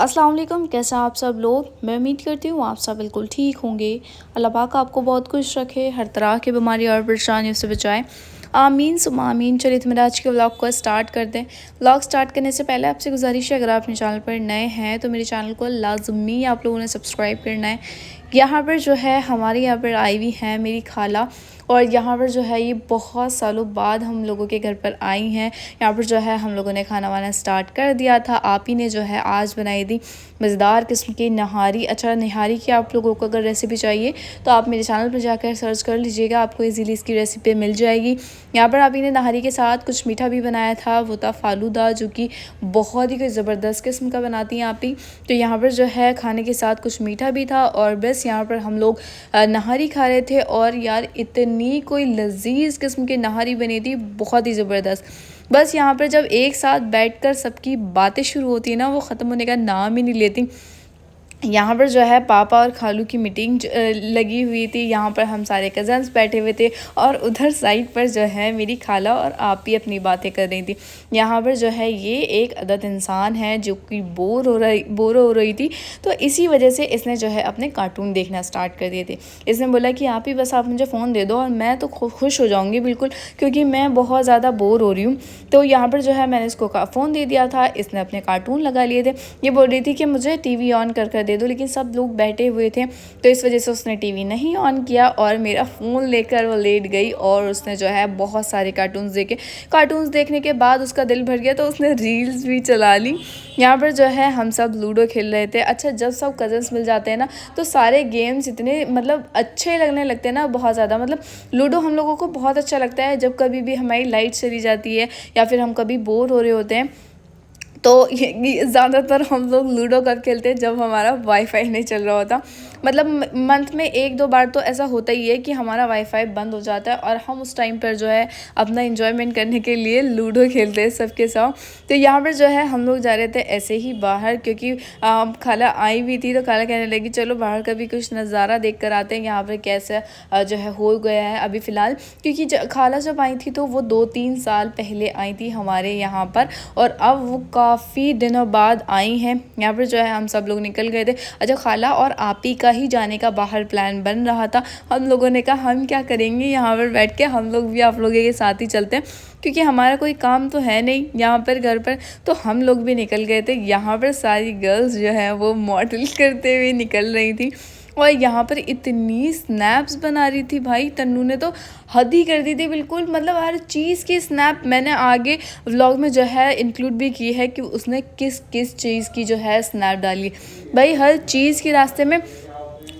अस्सलाम वालेकुम, कैसे हैं आप सब लोग। मैं उम्मीद करती हूँ आप सब बिल्कुल ठीक होंगे। अल्लाह पाक आपको बहुत खुश रखे, हर तरह की बीमारी और परेशानियों से बचाएं। आमीन सुम्मा आमीन। चलिए तो मेरे आज के व्लॉग को स्टार्ट करते हैं। व्लॉग स्टार्ट करने से पहले आपसे गुजारिश है, अगर आप अपने चैनल पर नए हैं तो मेरे चैनल को लाजमी आप लोगों ने सब्सक्राइब करना है। यहाँ पर जो है हमारे यहाँ पर आई हुई है मेरी खाला, और यहाँ पर जो है ये बहुत सालों बाद हम लोगों के घर पर आई हैं। यहाँ पर जो है हम लोगों ने खाना वाना स्टार्ट कर दिया था। आप ही ने जो है आज बनाई थी मज़ेदार किस्म की नहारी। अच्छा, नहारी की आप लोगों को अगर रेसिपी चाहिए तो आप मेरे चैनल पर जाकर सर्च कर लीजिएगा, आपको इजीली इसकी रेसिपी मिल जाएगी। यहाँ पर आप ही ने नहारी के साथ कुछ मीठा भी बनाया था, वो था फालूदा, जो कि बहुत ही कोई ज़बरदस्त किस्म का बनाती हैं आप ही। तो यहाँ पर जो है खाने के साथ कुछ मीठा भी था, और बस यहाँ पर हम लोग नहारी खा रहे थे। और यार इतनी कोई लजीज किस्म की नहारी बनी थी, बहुत ही ज़बरदस्त। बस यहाँ पर जब एक साथ बैठकर सबकी बातें शुरू होती है ना, वो ख़त्म होने का नाम ही नहीं लेती। यहाँ पर जो है पापा और खालू की मीटिंग लगी हुई थी। यहाँ पर हम सारे कज़न्स बैठे हुए थे, और उधर साइड पर जो है मेरी खाला और आप ही अपनी बातें कर रही थी। यहाँ पर जो है ये एक अदद इंसान है जो कि बोर हो रही थी, तो इसी वजह से इसने जो है अपने कार्टून देखना स्टार्ट कर दिए थे। इसने बोला कि आप ही बस आप मुझे फ़ोन दे दो और मैं तो खुश हो जाऊँगी बिल्कुल, क्योंकि मैं बहुत ज़्यादा बोर हो रही हूँ। तो यहाँ पर जो है मैंने इसको फ़ोन दे दिया था, इसने अपने कार्टून लगा लिए थे। ये बोल रही थी कि मुझे टीवी ऑन कर दे दो, लेकिन सब लोग बैठे हुए थे तो इस वजह से उसने टीवी नहीं ऑन किया, और मेरा फ़ोन लेकर वो लेट गई। और उसने जो है बहुत सारे कार्टून्स देखने के बाद उसका दिल भर गया, तो उसने रील्स भी चला ली। यहाँ पर जो है हम सब लूडो खेल रहे थे। अच्छा, जब सब कज़न्स मिल जाते हैं ना, तो सारे गेम्स इतने मतलब अच्छे लगने लगते हैं ना, बहुत ज़्यादा। मतलब लूडो हम लोगों को बहुत अच्छा लगता है जब कभी भी हमारी लाइट चली जाती है या फिर हम कभी बोर हो रहे होते हैं। तो ये ज़्यादातर हम लोग लूडो कब खेलते हैं, जब हमारा वाईफाई नहीं चल रहा होता। मतलब मंथ में एक दो बार तो ऐसा होता ही है कि हमारा वाईफाई बंद हो जाता है, और हम उस टाइम पर जो है अपना एंजॉयमेंट करने के लिए लूडो खेलते हैं सबके साथ। तो यहाँ पर जो है हम लोग जा रहे थे ऐसे ही बाहर, क्योंकि खाला आई हुई थी, तो खाला कहने लगी चलो बाहर का भी कुछ नज़ारा देख कर आते हैं यहाँ पर कैसे जो है हो गया है अभी फ़िलहाल। क्योंकि खाला जब आई थी तो वो 2-3 साल पहले आई थी हमारे यहाँ पर, और अब वो काफ़ी दिनों बाद आई हैं। यहाँ पर जो है हम सब लोग निकल गए थे। अच्छा, खाला और आप ही का ही जाने का बाहर प्लान बन रहा था। हम लोगों ने कहा हम क्या करेंगे यहाँ पर बैठ के, हम लोग भी आप लोगों के साथ ही चलते हैं, क्योंकि हमारा कोई काम तो है नहीं यहाँ पर घर पर। तो हम लोग भी निकल गए थे। यहाँ पर सारी गर्ल्स जो है वो मॉडल करते हुए निकल रही थी, और यहाँ पर इतनी स्नैप्स बना रही थी भाई, तन्नू ने तो हद ही कर दी थी बिल्कुल। मतलब हर चीज़ की स्नैप मैंने आगे व्लॉग में जो है इंक्लूड भी की है कि उसने किस किस चीज़ की जो है स्नैप डाली भाई। हर चीज़ के रास्ते में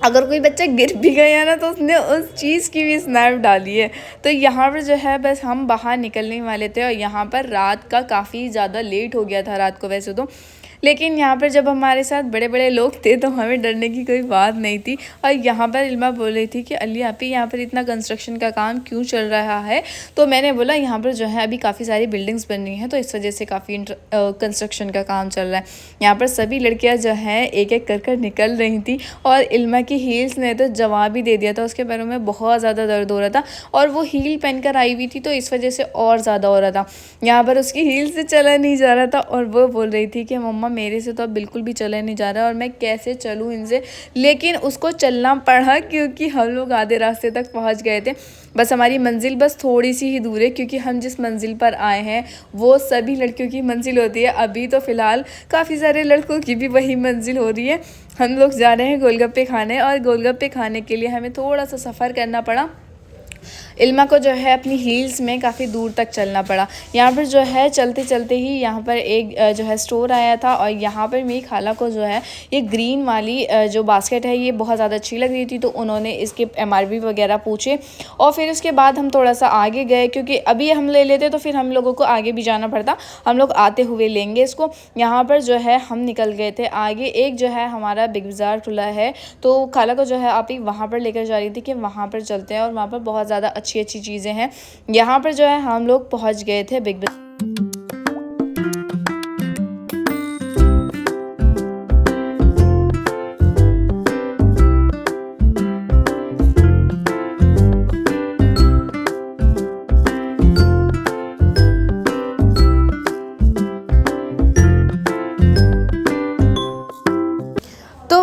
अगर कोई बच्चा गिर भी गया ना, तो उसने उस चीज़ की भी स्नैप डाली है। तो यहाँ पर जो है बस हम बाहर निकलने वाले थे, और यहाँ पर रात का काफ़ी ज़्यादा लेट हो गया था रात को वैसे तो, लेकिन यहाँ पर जब हमारे साथ बड़े बड़े लोग थे तो हमें डरने की कोई बात नहीं थी। और यहाँ पर इल्मा बोल रही थी कि अली आप ही यहाँ पर इतना कंस्ट्रक्शन का काम क्यों चल रहा है। तो मैंने बोला यहाँ पर जो है अभी काफ़ी सारी बिल्डिंग्स बन रही हैं, तो इस वजह से काफ़ी कंस्ट्रक्शन का काम चल रहा है। यहाँ पर सभी लड़कियाँ जो हैं एक एक कर निकल रही थी, और इल्मा की हील्स ने तो जवाब ही दे दिया था, उसके पैरों में बहुत ज़्यादा दर्द हो रहा था, और वो हील पहन कर आई हुई थी तो इस वजह से और ज़्यादा हो रहा था। यहाँ पर उसकी हील से चला नहीं जा रहा था, और वो बोल रही थी कि मम्मा मेरे से तो अब बिल्कुल भी चला नहीं जा रहा, और मैं कैसे चलूँ इनसे। लेकिन उसको चलना पड़ा, क्योंकि हम लोग आधे रास्ते तक पहुँच गए थे। बस हमारी मंजिल बस थोड़ी सी ही दूर है, क्योंकि हम जिस मंजिल पर आए हैं वो सभी लड़कियों की मंजिल होती है। अभी तो फ़िलहाल काफ़ी सारे लड़कों की भी वही मंजिल हो रही है। हम लोग जा रहे हैं गोलगप्पे खाने, और गोलगप्पे खाने के लिए हमें थोड़ा सा सफ़र करना पड़ा। इल्मा को जो है अपनी हील्स में काफ़ी दूर तक चलना पड़ा। यहाँ पर जो है चलते चलते ही यहाँ पर एक जो है स्टोर आया था, और यहाँ पर मेरी खाला को जो है ये ग्रीन वाली जो बास्केट है ये बहुत ज़्यादा अच्छी लग रही थी, तो उन्होंने इसके MRP वगैरह पूछे। और फिर उसके बाद हम थोड़ा सा आगे गए, क्योंकि अभी हम ले लेते तो फिर हम लोगों को आगे भी जाना पड़ता, हम लोग आते हुए लेंगे इसको। यहाँ पर जो है हम निकल गए थे आगे। एक जो है हमारा बिग बाज़ार खुला है, तो खाला को जो है आप ही वहाँ पर लेकर जा रही थी कि वहाँ पर चलते हैं, और वहाँ पर बहुत ज़्यादा अच्छी अच्छी चीज़ें हैं। यहाँ पर जो है हम लोग पहुँच गए थे बिग बाज़ार।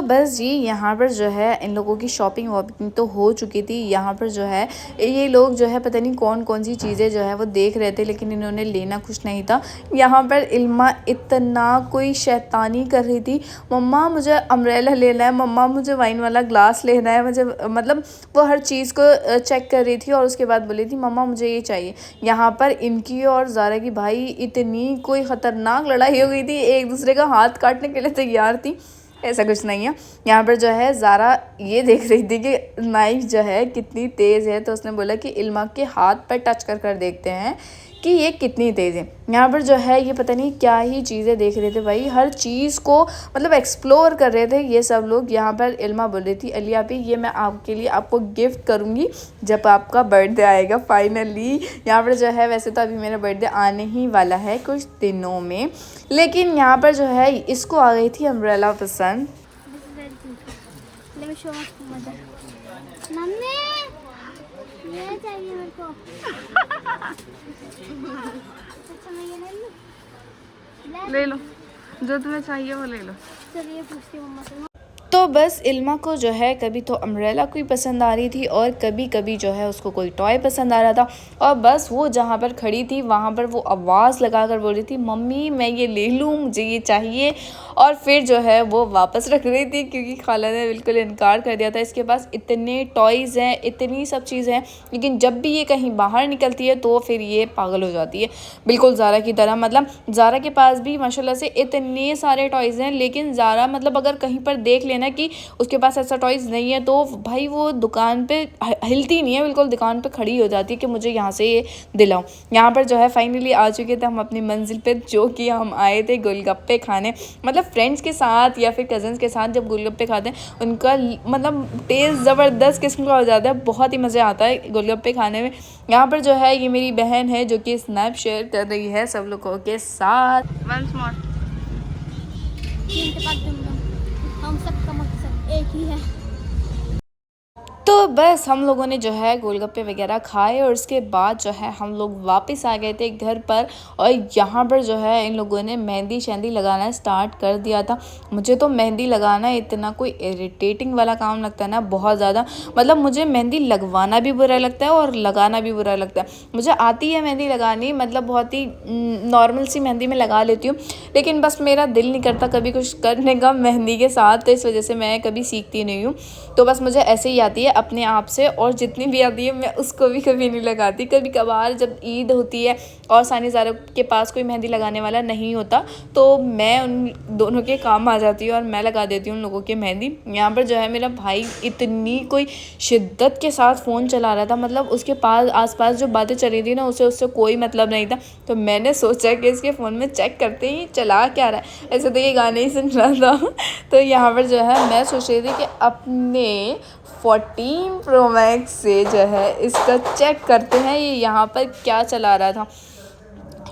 बस जी यहाँ पर जो है इन लोगों की शॉपिंग वॉपिंग तो हो चुकी थी। यहाँ पर जो है ये लोग जो है पता नहीं कौन कौन सी चीज़ें जो है वो देख रहे थे, लेकिन इन्होंने लेना कुछ नहीं था। यहाँ पर इल्मा इतना कोई शैतानी कर रही थी, मम्मा मुझे अम्ब्रेला लेना है, मम्मा मुझे वाइन वाला ग्लास लेना है, मुझे मतलब वो हर चीज़ को चेक कर रही थी और उसके बाद बोली थी मम्मा मुझे ये चाहिए। यहाँ पर इनकी और ज़ारा की भाई इतनी कोई ख़तरनाक लड़ाई हो गई थी, एक दूसरे का हाथ काटने के लिए तैयार थी। ऐसा कुछ नहीं है। यहाँ पर जो है ज़ारा ये देख रही थी कि नाइफ जो है कितनी तेज़ है, तो उसने बोला कि इल्मा के हाथ पर टच कर कर देखते हैं कि ये कितनी तेज़ है। यहाँ पर जो है ये पता नहीं क्या ही चीज़ें देख रहे थे भाई, हर चीज़ को मतलब एक्सप्लोर कर रहे थे ये सब लोग। यहाँ पर इल्मा बोल रही थी अलिया भी ये मैं आपके लिए आपको गिफ्ट करूँगी जब आपका बर्थडे आएगा फाइनली। यहाँ पर जो है वैसे तो अभी मेरा बर्थडे आने ही वाला है कुछ दिनों में, लेकिन यहाँ पर जो है इसको आ गई थी अम्ब्रेला पसंद। ये चाहिए मेरे को। अच्छा मैं ये ले लो, जो तुम्हें चाहिए वो ले लो। चलिए पूछती हूँ मम्मा से। तो बस इल्मा को जो है कभी तो अम्ब्रेला कोई पसंद आ रही थी और कभी कभी जो है उसको कोई टॉय पसंद आ रहा था, और बस वो जहाँ पर खड़ी थी वहाँ पर वो आवाज़ लगा कर बोल रही थी मम्मी मैं ये ले लूँ, मुझे ये चाहिए। और फिर जो है वो वापस रख रही थी क्योंकि खाला ने बिल्कुल इनकार कर दिया था। इसके पास इतने टॉयज़ हैं, इतनी सब चीज़ें हैं, लेकिन जब भी ये कहीं बाहर निकलती है तो फिर ये पागल हो जाती है बिल्कुल ज़ारा की तरह। मतलब ज़ारा के पास भी माशाल्लाह से इतने सारे टॉयज़ हैं, लेकिन ज़ारा मतलब अगर कहीं पर देख लेना कि उसके पास ऐसा टॉयज़ नहीं है तो भाई वो दुकान पे हिलती नहीं है, बिल्कुल दुकान पे खड़ी हो जाती है कि मुझे यहाँ से ये दिलाओ। यहाँ पर जो है फाइनली आ चुके थे हम अपनी मंजिल पे, जो कि हम आए थे गोलगप्पे खाने। मतलब फ्रेंड्स के साथ या फिर कज़न्स के साथ जब गोलगप्पे खाते हैं उनका मतलब टेस्ट ज़बरदस्त किस्म का हो जाता है, बहुत ही मज़ा आता है गोलगप्पे खाने में। यहाँ पर जो है ये मेरी बहन है जो कि स्नैप शेयर कर रही है सब लोगों के साथ। Once more. हम सबका मकसद एक ही है। तो बस हम लोगों ने जो है गोलगप्पे वगैरह खाए और उसके बाद जो है हम लोग वापस आ गए थे घर पर, और यहाँ पर जो है इन लोगों ने मेहंदी शहंदी लगाना स्टार्ट कर दिया था। मुझे तो मेहंदी लगाना इतना कोई इरिटेटिंग वाला काम लगता है ना, बहुत ज़्यादा। मतलब मुझे मेहंदी लगवाना भी बुरा लगता है और लगाना भी बुरा लगता है। मुझे आती है मेहंदी लगानी, मतलब बहुत ही नॉर्मल सी मेहंदी में लगा लेती हूँ, लेकिन बस मेरा दिल नहीं करता कभी कुछ करने का मेहंदी के साथ, तो इस वजह से मैं कभी सीखती नहीं हूँ। तो बस मुझे ऐसे ही आती है अपने आप से, और जितनी भी आती है मैं उसको भी कभी नहीं लगाती। कभी कभार जब ईद होती है और सानी ज़ारा के पास कोई मेहंदी लगाने वाला नहीं होता तो मैं उन दोनों के काम आ जाती हूँ और मैं लगा देती हूँ उन लोगों की मेहंदी। यहाँ पर जो है मेरा भाई इतनी कोई शिद्दत के साथ फ़ोन चला रहा था, मतलब उसके पास आसपास जो बातें चल रही थी ना उससे कोई मतलब नहीं था। तो मैंने सोचा कि इसके फ़ोन में चेक करते ही चला क्या रहा है, ऐसे तो ये गाने ही सुन रहा था। तो यहाँ पर जो है मैं सोच रही थी कि अपने 14 प्रो मैक्स से जो है इसका चेक करते हैं ये यहाँ पर क्या चला रहा था।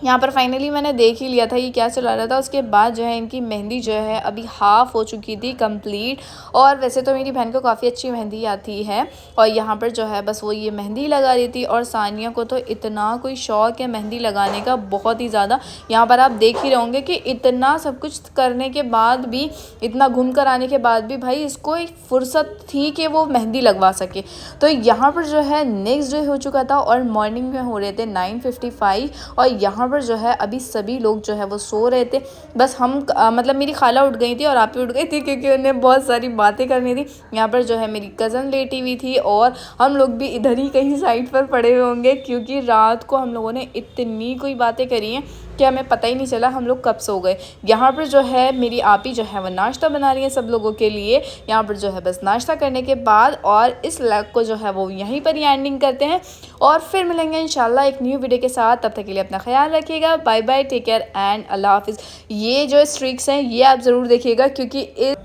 यहाँ पर फाइनली मैंने देख ही लिया था ये क्या चला रहा था। उसके बाद जो है इनकी मेहंदी जो है अभी हाफ़ हो चुकी थी कंप्लीट, और वैसे तो मेरी बहन को काफ़ी अच्छी मेहंदी आती है, और यहाँ पर जो है बस वो ये मेहंदी लगा रही थी। और सानिया को तो इतना कोई शौक़ है मेहंदी लगाने का, बहुत ही ज़्यादा। यहाँ पर आप देख ही रहोगे कि इतना सब कुछ करने के बाद भी, इतना घूम कर आने के बाद भी भाई इसको एक फ़ुर्सत थी कि वो मेहंदी लगवा सके। तो यहाँ पर जो है नेक्स्ट डे हो चुका था और मॉर्निंग में हो रहे थे 9:55, और यहाँ पर जो है अभी सभी लोग जो है वो सो रहे थे। बस हम मतलब मेरी खाला उठ गई थी और आप ही उठ गई थी क्योंकि उन्हें बहुत सारी बातें करनी थी। यहाँ पर जो है मेरी कज़न लेटी हुई थी और हम लोग भी इधर ही कहीं साइड पर पड़े हुए होंगे, क्योंकि रात को हम लोगों ने इतनी कोई बातें करी हैं कि हमें पता ही नहीं चला हम लोग कब सो गए। यहाँ पर जो है मेरी आप ही जो है वो नाश्ता बना रही है सब लोगों के लिए। यहाँ पर जो है बस नाश्ता करने के बाद और इस व्लॉग को जो है वो यहीं पर ही एंडिंग करते हैं, और फिर मिलेंगे इंशाल्लाह एक न्यू वीडियो के साथ। तब तक के लिए अपना ख्याल रखिएगा। Bye bye, take care and अल्लाह हाफिज़। ये जो स्ट्रिक्स हैं ये आप ज़रूर देखिएगा, क्योंकि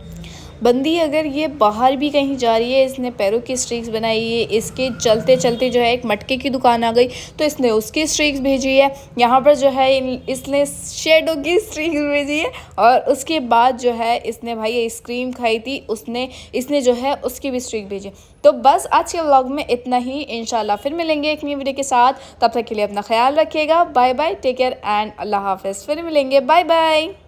बंदी अगर ये बाहर भी कहीं जा रही है, इसने पैरों की स्ट्रिक्स बनाई है, इसके चलते चलते जो है एक मटके की दुकान आ गई तो इसने उसकी स्ट्रिक्स भेजी है। यहाँ पर जो है इसने शेडो की स्ट्रिक्स भेजी है, और उसके बाद जो है इसने भाई आइसक्रीम खाई थी इसने जो है उसकी भी स्ट्रिक भेजी। तो बस आज के व्लॉग में इतना ही, इंशाल्लाह फिर मिलेंगे एक न्यू वीडियो के साथ। तब तक के लिए अपना ख्याल रखिएगा। Bye bye, take care and अल्लाह हाफिज़। फिर मिलेंगे, बाय बाय।